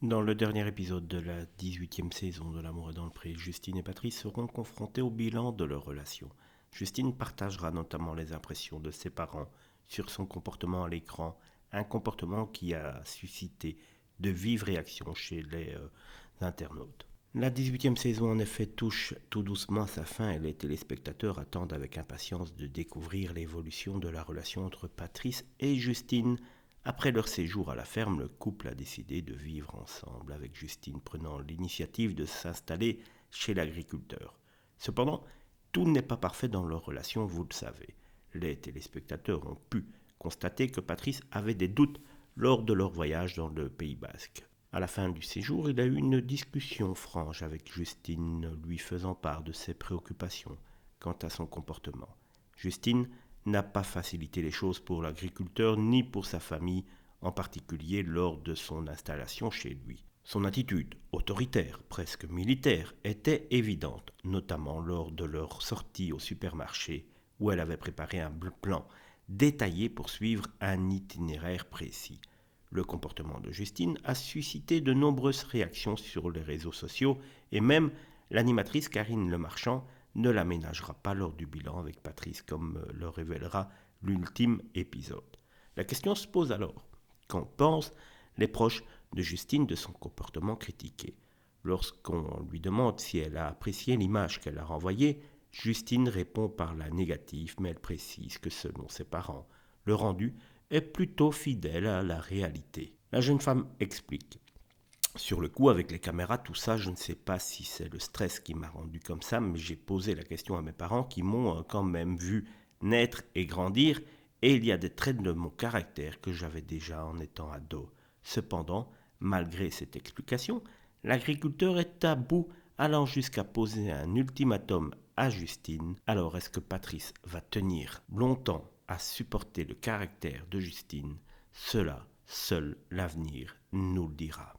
Dans le dernier épisode de la 18e saison de L'amour est dans le pré, Justine et Patrice seront confrontés au bilan de leur relation. Justine partagera notamment les impressions de ses parents sur son comportement à l'écran, un comportement qui a suscité de vives réactions chez les internautes. La 18e saison en effet touche tout doucement à sa fin et les téléspectateurs attendent avec impatience de découvrir l'évolution de la relation entre Patrice et Justine. Après leur séjour à la ferme, le couple a décidé de vivre ensemble, avec Justine prenant l'initiative de s'installer chez l'agriculteur. Cependant, tout n'est pas parfait dans leur relation, vous le savez. Les téléspectateurs ont pu constater que Patrice avait des doutes lors de leur voyage dans le Pays Basque. À la fin du séjour, il a eu une discussion franche avec Justine, lui faisant part de ses préoccupations quant à son comportement. Justine n'a pas facilité les choses pour l'agriculteur ni pour sa famille, en particulier lors de son installation chez lui. Son attitude, autoritaire, presque militaire, était évidente, notamment lors de leur sortie au supermarché, où elle avait préparé un plan détaillé pour suivre un itinéraire précis. Le comportement de Justine a suscité de nombreuses réactions sur les réseaux sociaux et même l'animatrice Karine Lemarchand ne l'aménagera pas lors du bilan avec Patrice comme le révélera l'ultime épisode. La question se pose alors, qu'en pensent les proches de Justine de son comportement critiqué? Lorsqu'on lui demande si elle a apprécié l'image qu'elle a renvoyée, Justine répond par la négative, mais elle précise que selon ses parents, le rendu est plutôt fidèle à la réalité. La jeune femme explique. Sur le coup, avec les caméras, tout ça, je ne sais pas si c'est le stress qui m'a rendu comme ça, mais j'ai posé la question à mes parents qui m'ont quand même vu naître et grandir, et il y a des traits de mon caractère que j'avais déjà en étant ado. Cependant, malgré cette explication, l'agriculteur est à bout, allant jusqu'à poser un ultimatum à Justine. Alors est-ce que Patrice va tenir longtemps à supporter le caractère de Justine? Cela, seul l'avenir nous le dira.